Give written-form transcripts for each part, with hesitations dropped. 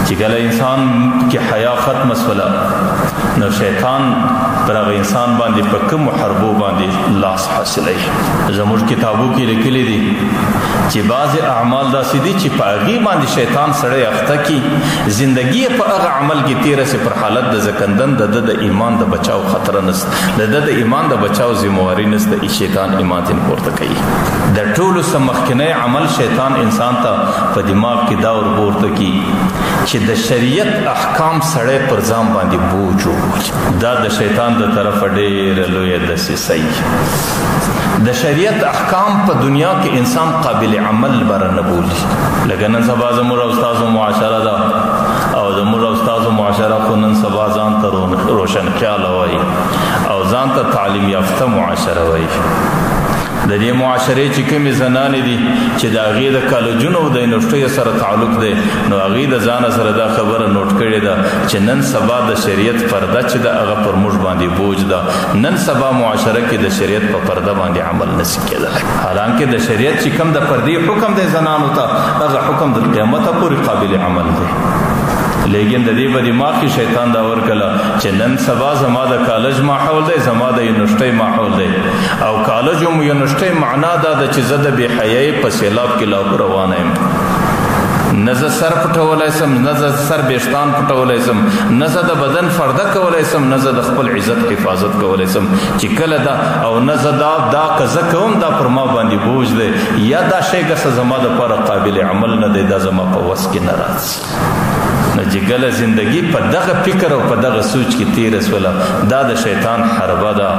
چې کله انسان کې حیا ختم شوله نو شیطان پر هغه انسان باندې په کوم حربو باندې لاس حاصلوي. زموږ کتابو کې لیکلي دي چې بعض اعمال داسې دي چې په هغې باندې شیطان سړی اخته کي، زندګي په هغه عمل کې تېره سي پر حالت د زکندن د د ایمان د بچاو خطره نسته، د د ایمان د بچاو ذمواري نسته. شیطان ایمان تین پورته کوي. د ټولو څه مخکینی عمل شیطان انسان ته په دماغ کې دا ور پورته کي چې د شریعت احکام سړی پر ځان باندې بوج وبولي. دا د شیطان د طرفه ډېره لویه دسیسه. د شریعت احکام په دنیا کې انسان قابل عمل بره نه بولي. لکه نن سبا زموږ او ستاسو معاشره ده او زموږ او ستاسو معاشره خو نن سبا ځان ته روشن خیاله وایي او ځان ته تعلیم یافته معاشره وایي. د دې معاشرې چې کومې زنانې دي چې د هغې د کالجونو او د یونیورسټیو سره تعلق دی نو هغې د ځانه سره دا خبره نوټ کړې ده چې نن سبا د شریعت پرده چې ده هغه پر موږ باندې بوج ده. نن سبا معاشره کې د شریعت په پرده باندې عمل نشي کېدلی، حالانکه د شریعت چې کوم د پردې حکم دی زنانو ته هغه حکم د قیامته پورې قابل عمل دی. لیکن د دې په دماغ کې شیطان دا ورکړه چې نن سبا زما د کالج ماحول دی، زما د یونیورسټۍ ماحول دی او کالج او یونیورسټۍ معنا دا ده چې زه د بې حیایۍ په سیلاب کې لا روانه یم. نه زه سر پټولی سم، نه زه سر بیشتان پټولی سم، نه زه د بدن فرده کولی سم، نه زه د خپل عزت حفاظت کولی سم چې کله دا او نه زه دا که زه کوم دا پر ما باندې بوج دی یا دا شی که څه زما دپاره قابل عمل نه دی، دا زما په وس کې نه راځي. نو چې کله زندگی په دغه فکر او په دغه سوچ کې تیره شوله دا د شیطان حربه ده.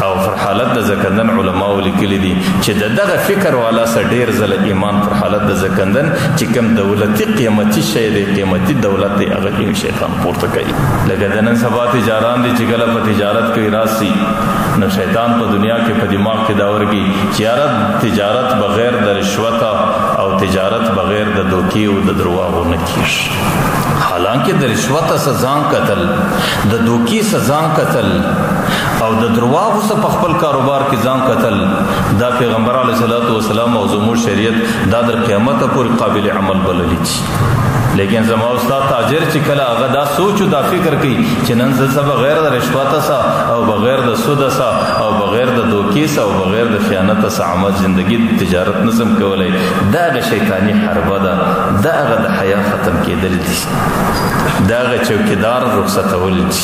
او پر حالت د زکندن علماو لیکلي دي چې د دغه فکر والا سره ډېر ځله ایمان پر حالت د زکندن چې کوم دولتي قیمتي شی دی، قیمتي دولت دی، هغه کې شیطان پورته کوي. لکه د نن سبا تجاران دي چې کله په تجارت کې راسي نو شیطان په دنیا کې په دماغ کې دا ورکي چې یاره تجارت بغیر د رشوت او تجارت بغیر د دوکې او د درواغو نه کېږي. حالانکه د رشوت سزان قتل، د دوکې سزان قتل او د درواغو څخه په خپل کاروبار کې ځان قتل دا پیغمبر علیه الصلاۃ والسلام او زموږ شریعت دا د قیامت پورې قابل عمل بللی دي. لیکن زما استاد تاجر چې کله هغه دا سوچ او دا فکر کوي چې نن زه بغیر د رشوت څخه او بغیر د سود څخه او بغیر د دوکې څخه او بغیر د خیانت څخه عمل ژوندۍ تجارت نسم کولای، دا د شیطانی حربه ده، دا هغه د حیا ختم کېدل دي، دا هغه چوکیدار رخصتول دي.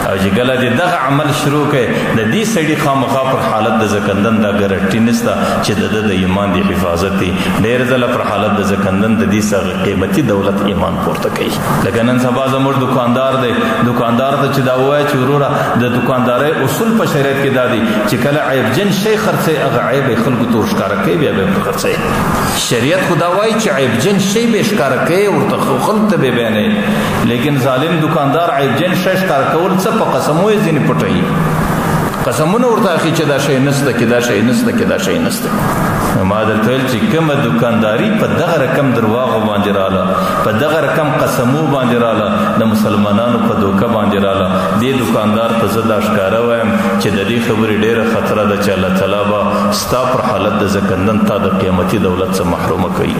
او چې کله دغه عمل شروع کړي د دې سړي خامخا پر حالت د زکندن دا ګارنټي نشته چې د ایمان دی حفاظت دی. ډېر ځله پر حالت د زکندن د دې سره قیمتي دولت ایمان پورته کوي. لکه نن سبا زموږ دکاندار دی، دکاندار ته چې دا ووایي چې وروره د دکاندارۍ اصول په شریعت کې دا دي چې کله عیبجن شی خرڅوي هغه عیب یې خلکو ته ورښکاره کوي بیا به یې خرڅوي. شریعت خو دا وایي چې عیبجن شی به یې ښکاره کوي ورته خلکو ته به یې بیانوي، لیکن ظالم دکاندار عیبجن شی ښکاره کول څه په قسمو یې ځینې پټوي، قسمونه ورته اخلي چې دا شی نسته کې دا شی نسته کې دا شی نسته. ما درته ویل چې کومه دکانداري په دغه رقم درواغو باندې راله، په دغه رقم قسمو باندې راله، د مسلمانانو په دوکه باندې راله، دې دکاندار ته زه دا ښکاره وایم چې د دې خبرې ډېره خطره ده چې الله تعالی به ستا پر حالت د زکندن تا د قیمتي دولت څخه محرومه کوي.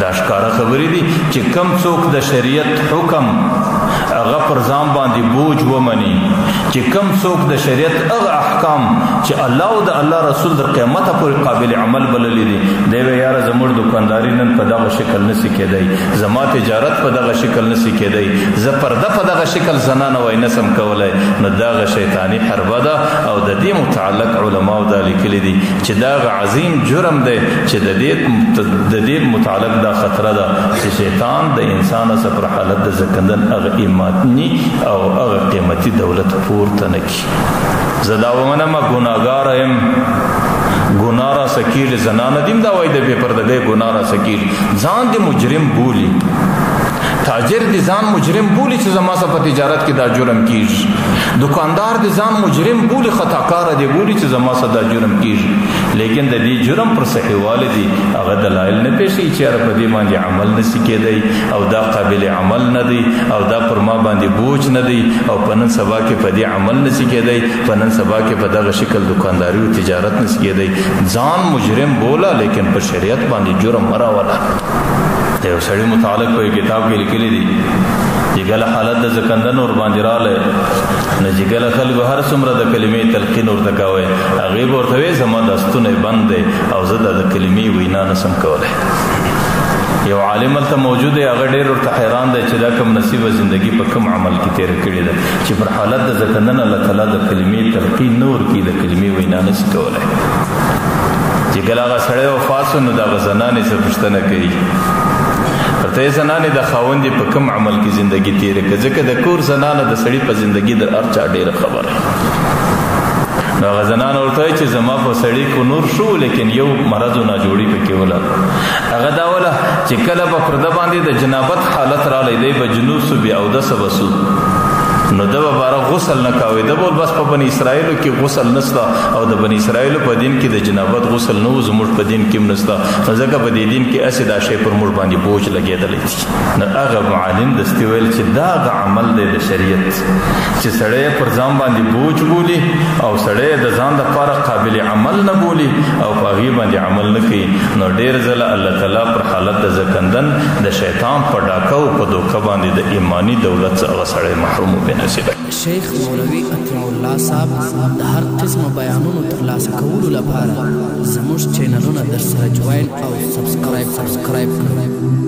دا ښکاره خبرې دي چې کم څوک د شریعت حکم هغه پر ځان باندې بوج ومني، چې کم څوک د شریعت هغه احکام چې الله او د الله رسول د قیامت پورې قابل عمل بللی دي دی به یاره زموږ دکانداري نن په دغه شکل نسی کېدی، زما تجارت په دغه شکل نسی کېدی، زه پرده په دغه شکل زنانه وای نسم کولی. نو دغه شیطانی حربه ده او د دې متعلق علماو دا لیکلي دي چې دغه عظیم جرم دی چې د دې متعلق دا خطره ده چې شیطان د انسان سره پر حالت د زکندن هغه ایمانی او هغه قیمتي دولت پورته نه کړي. زه دا ومنم ګناهګاره یم، ګناه را سکیږي، زنانه دیم دا وایي د بې پردګۍ ګناه را سکیږي، ځان دې مجرم بولي، تاجر دې ځان مجرم بولي چې زما سره په تجارت کې دا جرم کیږي، دکاندار دې ځان مجرم بولي، خطاکار دې بولي چې زما سره دا جرم کیږي. لیکن د دې جرم پر صحیحوالی دي هغه دلایل نه پیښي چې یاره په دې باندې عمل نسی کېدی او دا قابل عمل نه دی او دا پر ما باندې بوج نه دی او په نن سبا کې په دې عمل نسی کېدی، په نن سبا کې په دغه شکل دکانداري او تجارت نسی کېدی. ځان مجرم بولا لیکن په شریعت باندې جرم مراوله. د یو سړي متعلق په کتاب کې لیکلي دي چې کله حالت د زکندن ور باندې راغله نو چې کله خلکو هر څومره د کلمې تلقین ورته کوي هغې به ورته وایي زما دا ستونی بند دی او زه د کلمې وینا نسم کولی یو عالم هلته موجود دی هغه ډېر ورته حیران دی چې دا کوم نصیبه زندګي په کوم عمل کې تېره کړې ده چې پر حالت د زکندن الله تعالی د کلمې تلقین نه ورکوي د کلمې وینا نشي کولی چې کله هغه سړی وفات شو نو د هغه زنانې څه پوښتنه کوي ورته زنانې د خاوند په کوم عمل کې زندګي تېره کړه ځکه د کور زنانه د سړي په زندګي د هر چا ډېره خبره نو هغه زنانه ورته وایي چې زما په سړي خو نور شو لیکن یو مرض و ناجوړي پکې وله هغه دا وله چې کله به پرده باندې د جنابت حالت رالی دی به جنوب سو بیا اودسه به سو نو د به باره غسل نه کوي د بول بس په بني اسرائیلو کې غسل نسته او د بني اسرائیلو په دین کې د جنابت غسل نه و زموږ په دین کې هم نسته نو ځکه په دې دین کې هسې دا شی پر موږ باندې بوج لګېدلی دي نو هغه معلم دستي ویل چې دا هغه عمل دی د شریعت چې سړی پر ځان باندې بوج بولي او سړی د ځان دپاره قابل عمل نه بولي او په هغې باندې عمل نه کوي نو ډېر ځله الله تعالی پر حالت د زکندن د شیطان په ډاکه او په دوکه باندې د ایمانی دولت څخه هغه سړی محروم وبیني شیخ مولوی عطیه الله صاحب د هر قسم بیانونو ترلاسه کولو لپاره زموږ چینلونه درسره جوین او سبسکرایب کړئ